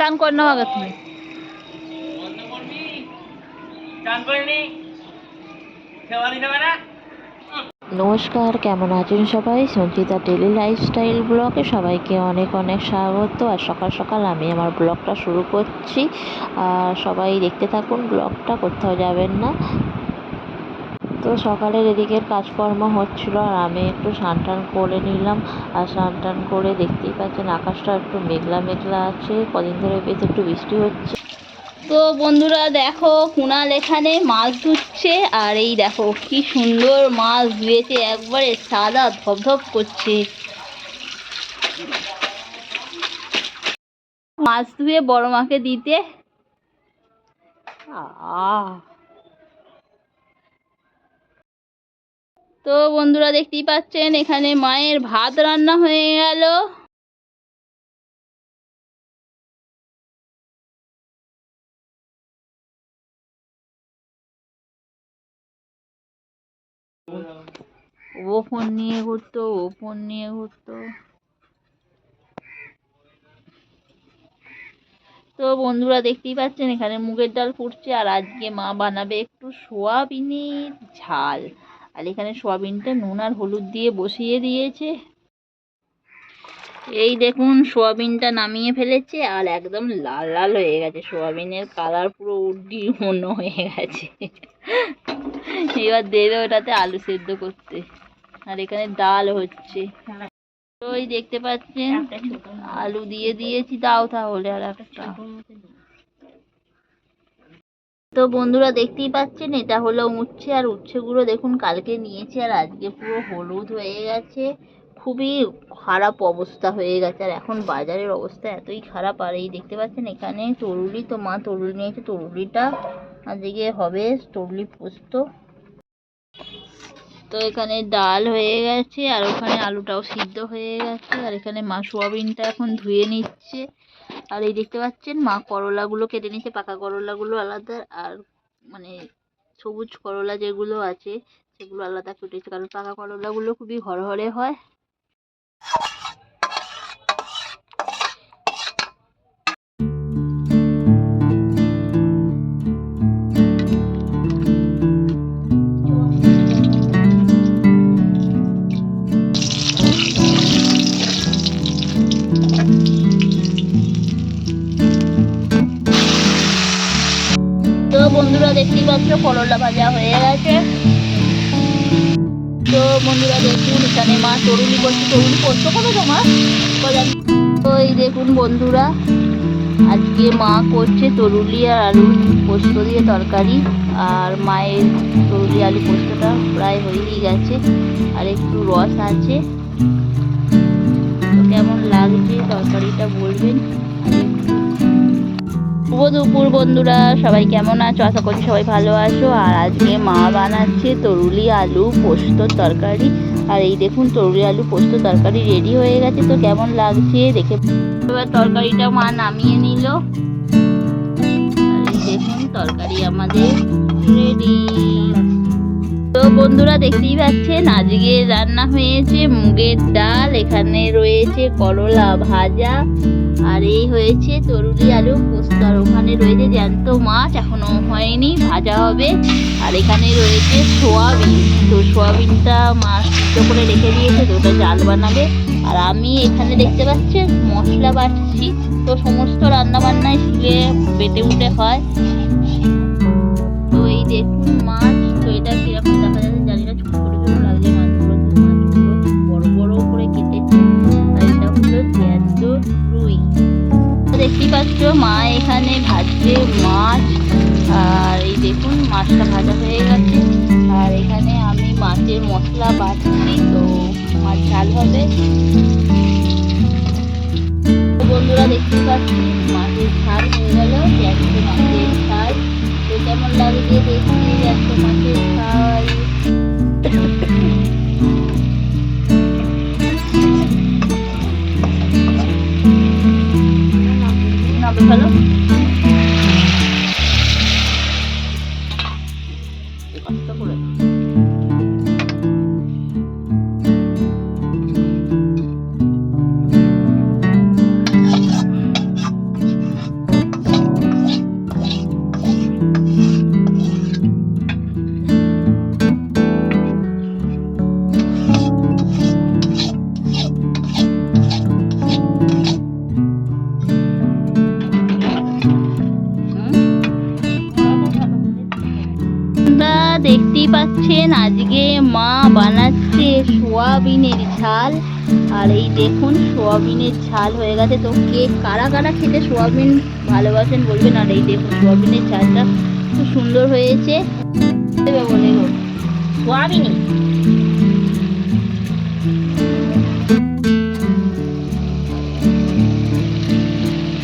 টান করে নাও আগে তুমি। নমস্কার, কেমন আছেন সবাই? সঞ্চিতা ডেলি লাইফস্টাইল ব্লগে সবাইকে অনেক অনেক স্বাগত। আর সকাল সকাল আমি আমার ব্লগটা শুরু করছি, আর সবাই দেখতে থাকুন ব্লগটা, কোথাও যাবেন না। তো সকালের এদিকের কাজকর্ম হচ্ছিল, আর আমি একটু স্নান টান করে নিলাম। আর স্নান টান করে দেখতেই পাচ্ছেন আকাশটা একটু মেঘলা মেঘলা আছে, কদিন ধরে বেশ একটু বৃষ্টি হচ্ছে। তো বন্ধুরা দেখো, কুণাল এখানে মাছ ধুচ্ছে, আর এই দেখো কি সুন্দর মাছ ধুয়েছে, একবারে সাদা ধপধপ করছে। মাছ ধুয়ে বড় মাকে দিতে। তো বন্ধুরা দেখতেই পাচ্ছেন এখানে মায়ের ভাত রান্না হয়ে গেল। ও ফোন নিয়ে ঘুরতো, ও ফোন নিয়ে ঘুরতো। তো বন্ধুরা দেখতেই পাচ্ছেন এখানে মুগের ডাল ফুটছে, আর আজকে মা বানাবে একটু সোয়াবিনের ঝাল। আর এখানে সোয়াবিনটা নুন আর হলুদ দিয়ে বসিয়ে দিয়েছে। এই দেখুন সোয়াবিনটা নামিয়ে ফেলেছে, আর একদম লাল লাল হয়ে গেছে, সোয়াবিনের কালার পুরো উড্ডীমন্য হয়ে গেছে। এবার দেবে ওটাতে আলু সেদ্ধ করতে, আর এখানে ডাল হচ্ছে। তো ওই দেখতে পাচ্ছেন আলু দিয়ে দিয়েছি, দাও তাহলে আর একটা। তো বন্ধুরা দেখতেই পাচ্ছেন এটা হলো উচ্ছে, আর উচ্ছেগুলো দেখুন কালকে নিয়েছি, আর আজকে পুরো হলুদ হয়ে গেছে, খুবই খারাপ অবস্থা হয়ে গেছে। আর এখন বাজারের অবস্থা এতই খারাপ। আর এই দেখতে পাচ্ছেন এখানে তরুলি, তো মা তরুলি নিয়েছে, তরুলিটা আজকে হবে তরুলি পোস্ত। তো এখানে ডাল হয়ে গেছে, আর ওখানে আলুটাও সিদ্ধ হয়ে গেছে, আর এখানে মা সোয়াবিনটা এখন ধুয়ে নিচ্ছে। আর এই দেখতে পাচ্ছেন মা করলাগুলো কেটে নিচ্ছে, পাকা করলাগুলো আলাদা, আর মানে সবুজ করলা যেগুলো আছে সেগুলো আলাদা কেটেছে, কারণ পাকা করলাগুলো খুবই হরহরে হয়। তো বন্ধুরা দেখতেই পাচ্ছ করলা ভাজা হয়ে গেছে। তো বন্ধুরা দেখুন এখানে মা তরুলি করছে, তরুলি পোস্ত করবে তোমার। তো এই দেখুন বন্ধুরা আজকে মা করছে তরুলি আর আলু পোস্ত দিয়ে তরকারি, আর মায়ের তরুলি আলু পোস্তটা প্রায় হয়েই গেছে, আর একটু রস আছে। তো কেমন লাগছে তরকারিটা বলবেন। শুভ দুপুর বন্ধুরা, সবাই কেমন আছো? আশা করছি সবাই ভালো আছো। আর আজকে মা বানাচ্ছে তরুলি আলু পোস্ত তরকারি, আর এই দেখুন তরুলি আলু পোস্ত তরকারি রেডি হয়ে গেছে। তো কেমন লাগছে দেখে এবার তরকারিটা মা নামিয়ে নিল, আর এই দেখুন তরকারি আমাদের রেডি। তো বন্ধুরা দেখতেই পাচ্ছেন আজকে রান্না হয়েছে মুগের ডাল, এখানে রয়েছে করলা ভাজা, আর এই হয়েছে তরুলি আলু পোস্ত, আর ওখানে রয়েছে জ্যান্ত মাছ এখনো হয়নি, ভাজা হবে। আর এখানে রয়েছে সোয়াবিন, তো সোয়াবিনটা মাছ সিদ্ধ করে রেখে দিয়েছে, তো ওটা জাল বানাবে। আর আমি এখানে দেখতে পাচ্ছেন মশলা বাটছি, তো সমস্ত রান্না বান্নায় শিলে বেটে উঠে হয়। তো এই দেখুন মাছ, তো এটা কিরকম দেখা যাচ্ছে জানি না, ছোট ছোট ছোট লাগছে মাছগুলো, তো মাছগুলো বড় বড় করে কেটেছে। আর এটা হলো জ্যান্ত রুই। দেখতেই পাচ্ছ মা এখানে ভাজছে মাছ, আর এই দেখুন মাছটা ভাজা হয়ে গেছে। আর এখানে আমি মাছের মশলা বাটছি, তো মাছ ঝাল হবে। বন্ধুরা দেখতেই পাচ্ছি মাছের ঝাল হয়ে গেল, জ্যান্ত মাছের ঝাল। তো কেমন লাগছে দেখছি জ্যান্ত মাছের ঝাল। ভালো কষ্ট করে তোমরা দেখতেই পাচ্ছেন আজকে মা বানাচ্ছে সোয়াবিনের ঝাল। আর এই দেখুন সোয়াবিনের ঝাল হয়ে গেছে। তো কে কারা কারা খেতে সোয়াবিন ভালোবাসেন বলবেন। আর এই দেখুন সোয়াবিনের ঝালটা খুব সুন্দর হয়েছে। বলে গো সোয়াবিনই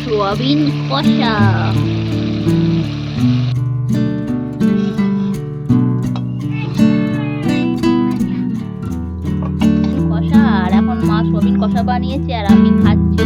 সোয়াবিন কষা। কষা আর এখন মা সোয়াবিন কষা বানিয়েছে আর আমি খাচ্ছি